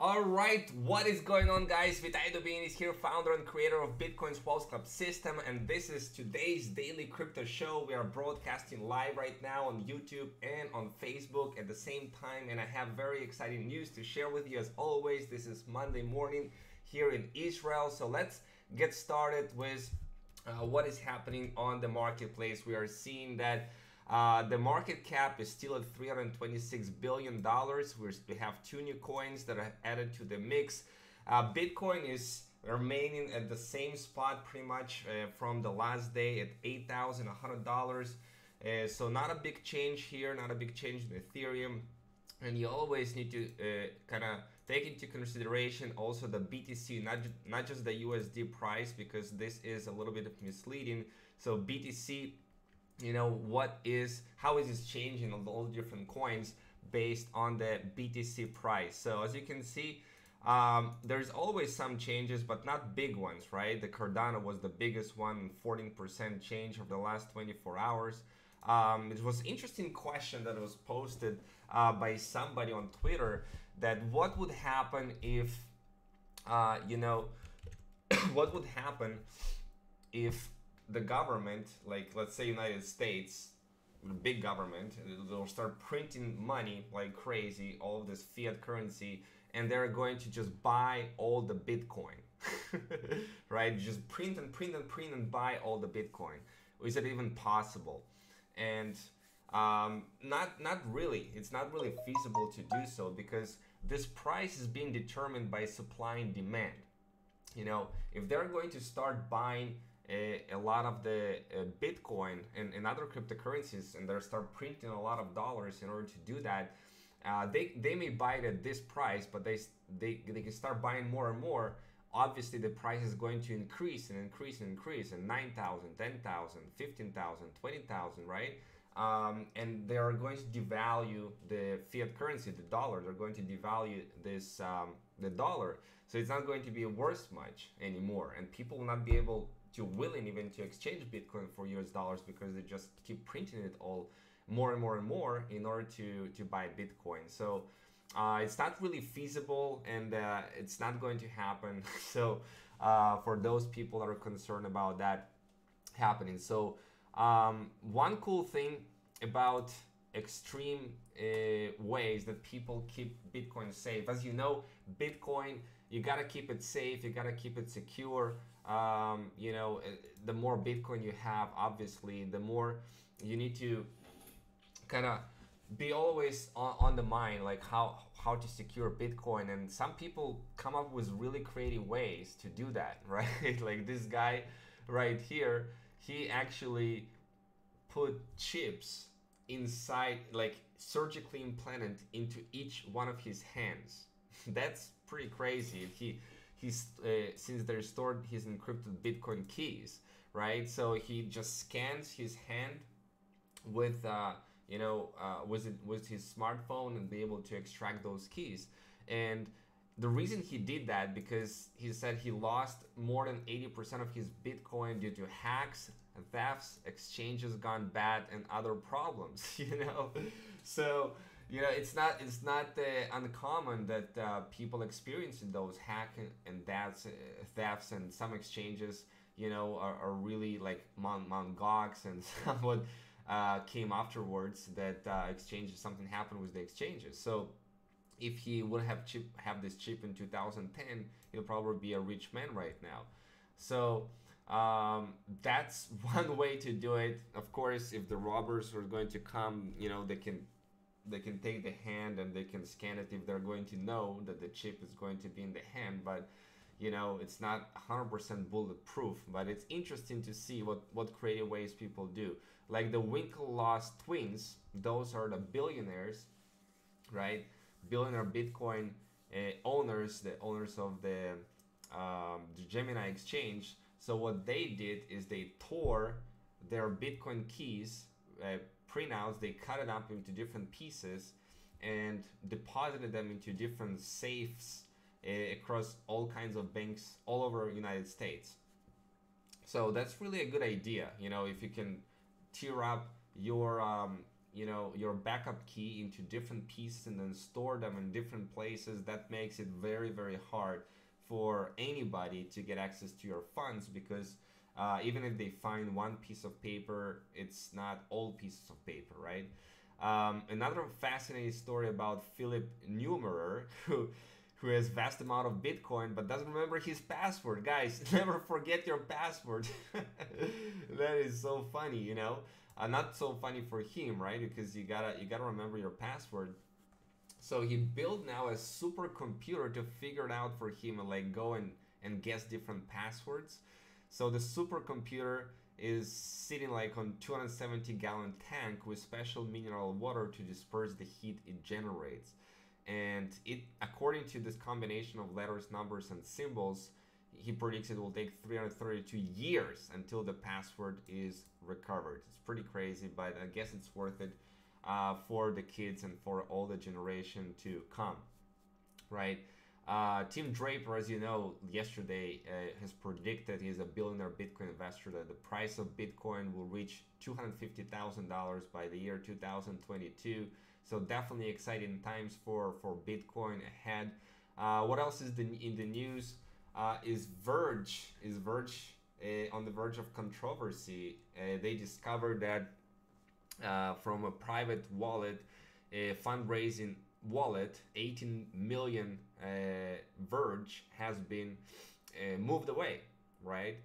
Alright, what is going on, guys? Vitaly Dubin is here, founder and creator of Bitcoin's Pulse Club system, and this is today's daily crypto show. We are broadcasting live right now on YouTube and on Facebook at the same time, and I have very exciting news to share with you as always. This is Monday morning here in Israel, so let's get started with what is happening on the marketplace. We are seeing that the market cap is still at $326 billion. We have two new coins that are added to the mix. Bitcoin is remaining at the same spot pretty much from the last day at $8,100. So not a big change here, not a big change in Ethereum. And you always need to kind of take into consideration also the BTC, not just the USD price, because this is a little bit misleading. So BTC, you know, how is this changing on all the different coins based on the BTC price. So as you can see, there's always some changes, but not big ones, right? The Cardano was the biggest one, 14% change over the last 24 hours. It was an interesting question that was posted by somebody on Twitter, that what would happen if, what would happen if the government, like let's say United States, the big government, they'll start printing money like crazy, all of this fiat currency, and they're going to just buy all the Bitcoin, right? Just print and print and print and buy all the Bitcoin. Is it even possible? And not really. It's not really feasible to do so, because this price is being determined by supply and demand. You know, if they're going to start buying a lot of the Bitcoin and other cryptocurrencies, and they start printing a lot of dollars in order to do that, they may buy it at this price, but they can start buying more and more. Obviously the price is going to increase and increase and increase, and 9,000, 10,000, 15,000, 20,000, right? And they are going to devalue the fiat currency, the dollar. They're going to devalue this the dollar, so it's not going to be worth much anymore, and people will not be able to willing even to exchange Bitcoin for US dollars, because they just keep printing it all more and more and more in order to buy Bitcoin. So it's not really feasible, and it's not going to happen. So for those people that are concerned about that happening. So one cool thing about extreme ways that people keep Bitcoin safe, as you know, Bitcoin, you gotta keep it safe, you gotta keep it secure. The more Bitcoin you have, obviously, the more you need to kind of be always on the mind, like how to secure Bitcoin. And some people come up with really creative ways to do that, right? Like this guy right here, he actually put chips inside, like surgically implanted into each one of his hands. That's pretty crazy. He's since they're stored his encrypted Bitcoin keys, right? So he just scans his hand with with his smartphone and be able to extract those keys. And the reason he did that, because he said he lost more than 80% of his Bitcoin due to hacks, thefts, exchanges gone bad, and other problems. So it's not uncommon that people experiencing those hack and thefts, and some exchanges are really like Mt. Gox, and somewhat came afterwards that exchanges, something happened with the exchanges. So if he would have this chip in 2010, he'll probably be a rich man right now. So that's one way to do it. Of course, if the robbers are going to come, they can take the hand and they can scan it if they're going to know that the chip is going to be in the hand. But it's not 100% bulletproof. But it's interesting to see what creative ways people do. Like the Winklevoss twins, those are the billionaires, right? Billionaire Bitcoin owners, the owners of the Gemini exchange. So what they did is they tore their Bitcoin keys, printouts, they cut it up into different pieces and deposited them into different safes across all kinds of banks all over the United States. So that's really a good idea, if you can tear up your you know, your backup key into different pieces and then store them in different places, that makes it very, very hard for anybody to get access to your funds, because even if they find one piece of paper, it's not all pieces of paper, right? Another fascinating story about Philip Neumerer, who has vast amount of Bitcoin but doesn't remember his password. Guys, never forget your password. That is so funny, you know. Not so funny for him, right? Because you gotta remember your password. So he built now a supercomputer to figure it out for him and like go and guess different passwords. So the supercomputer is sitting like on 270-gallon tank with special mineral water to disperse the heat it generates. And it, according to this combination of letters, numbers, and symbols, he predicts it will take 332 years until the password is recovered. It's pretty crazy, but I guess it's worth it for the kids and for all the generation to come, right? Tim Draper, as you know, yesterday has predicted, he's a billionaire Bitcoin investor, that the price of Bitcoin will reach $250,000 by the year 2022. So definitely exciting times for Bitcoin ahead. What else is in the news? Is Verge on the verge of controversy? They discovered that from a private wallet, a fundraising wallet, 18 million Verge has been moved away, right,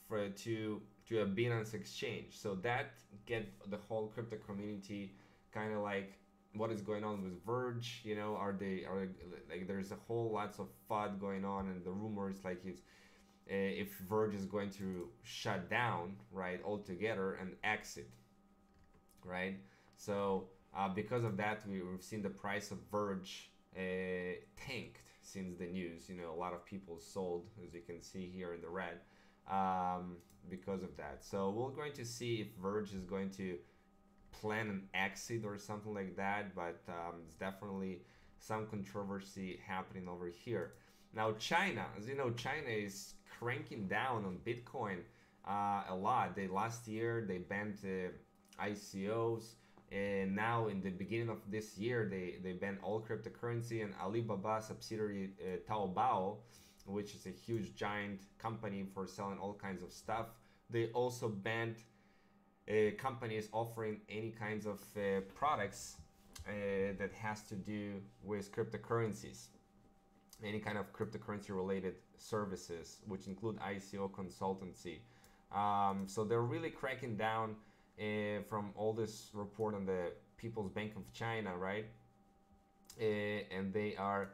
to a Binance exchange. So that get the whole crypto community kind of like, what is going on with Verge? You know, are they like, there's a whole lots of FUD going on, and the rumors like if Verge is going to shut down, right, altogether and exit, right? So because of that, we've seen the price of Verge tanked since the news. You know, a lot of people sold, as you can see here in the red, because of that. So we're going to see if Verge is going to plan an exit or something like that, but it's definitely some controversy happening over here. Now China, as you know, China is cranking down on Bitcoin a lot. Last year they banned ICOs, and now in the beginning of this year they banned all cryptocurrency, and Alibaba subsidiary Taobao, which is a huge giant company for selling all kinds of stuff, they also banned companies offering any kinds of products that has to do with cryptocurrencies, any kind of cryptocurrency related services, which include ICO consultancy. So they're really cracking down from all this report on the People's Bank of China, right? And they are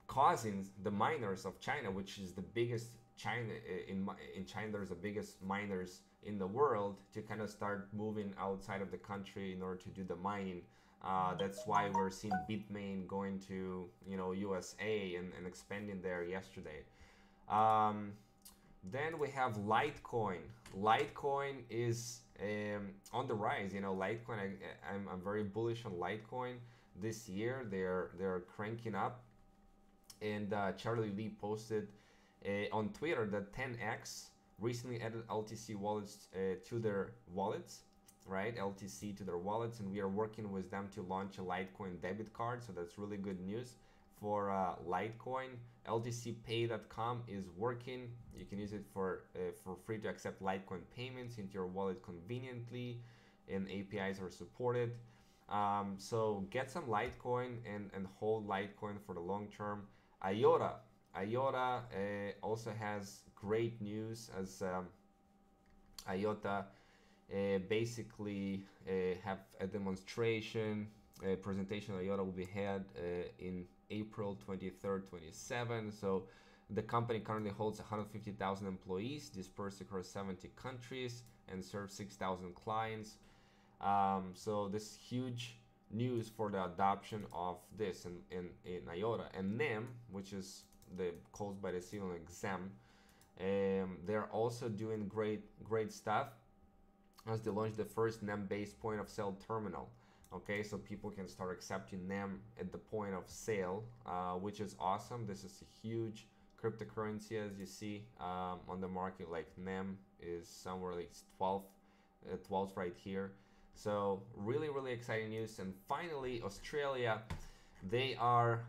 causing the miners of China, which is the biggest China in China, there's the biggest miners in the world, to kind of start moving outside of the country in order to do the mining. That's why we're seeing Bitmain going to, you know, USA and expanding there yesterday. Then we have Litecoin. Litecoin is on the rise. You know, Litecoin. I'm very bullish on Litecoin this year. They're cranking up, and Charlie Lee posted on Twitter that 10x recently added LTC wallets to their wallets, right? LTC to their wallets, and we are working with them to launch a Litecoin debit card. So that's really good news for Litecoin. LTCPay.com is working. You can use it for free to accept Litecoin payments into your wallet conveniently, and APIs are supported. So get some Litecoin and hold Litecoin for the long term. IOTA also has great news, as IOTA basically have a demonstration, presentation of IOTA will be held in April 23rd, 27. So the company currently holds 150,000 employees dispersed across 70 countries and serves 6,000 clients. So this huge news for the adoption of this in IOTA. And NEM, which is caused by the seal exam, they're also doing great stuff, as they launched the first NEM-based point of sale terminal. Okay, so people can start accepting NEM at the point of sale, which is awesome. This is a huge cryptocurrency, as you see on the market. Like NEM is somewhere like 12th right here. So really, really exciting news. And finally, Australia, they are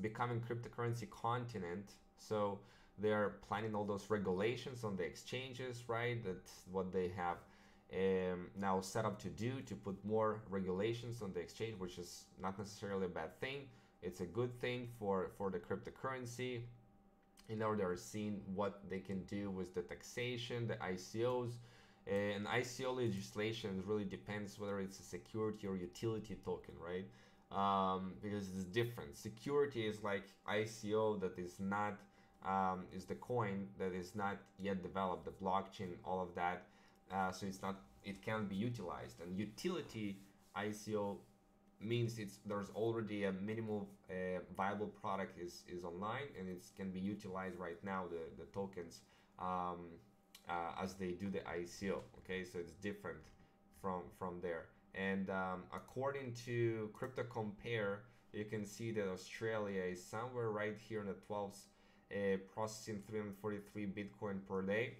becoming cryptocurrency continent. So they're planning all those regulations on the exchanges, right? That's what they have now set up to do, to put more regulations on the exchange, which is not necessarily a bad thing. It's a good thing for the cryptocurrency. They're seeing what they can do with the taxation, the ICOs. And ICO legislation really depends whether it's a security or utility token, right? Because it's different. Security is like ICO that is not, is the coin that is not yet developed, the blockchain, all of that. So it's not, it can be utilized. And utility ICO means it's there's already a minimal viable product is online, and it can be utilized right now, the tokens, as they do the ICO. Okay, so it's different from there. And according to Crypto Compare, you can see that Australia is somewhere right here in the 12th, processing 343 Bitcoin per day,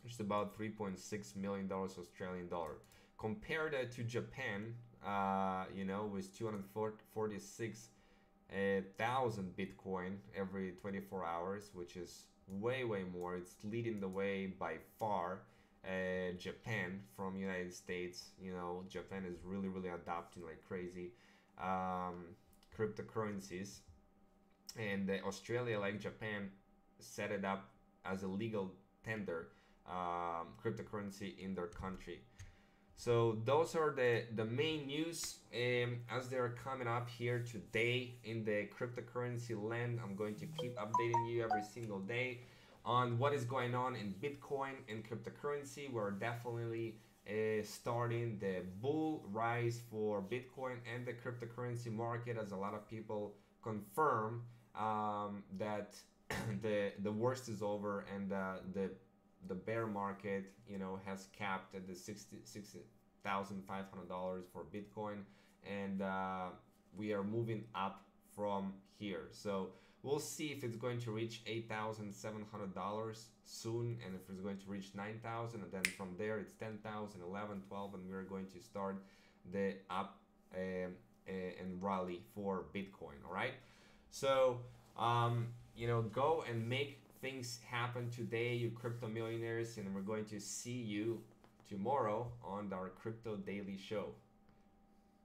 which is about $3.6 million Australian dollar. Compare that to Japan, with 246,000 Bitcoin every 24 hours, which is way more. It's leading the way by far. Japan from United States. Japan is really adopting like crazy cryptocurrencies, and Australia, like Japan, set it up as a legal tender cryptocurrency in their country. So those are the main news as they're coming up here today in the cryptocurrency land. I'm going to keep updating you every single day on what is going on in Bitcoin and cryptocurrency. We're definitely starting the bull rise for Bitcoin and the cryptocurrency market, as a lot of people confirm that the worst is over, and the bear market, has capped at the $60,500 for Bitcoin, and we are moving up from here. So we'll see if it's going to reach $8,700 soon, and if it's going to reach 9,000, and then from there it's 10,000, 11, 12, and we're going to start the up and rally for Bitcoin. All right. So go and make things happen today, you crypto millionaires, and we're going to see you tomorrow on our Crypto Daily Show.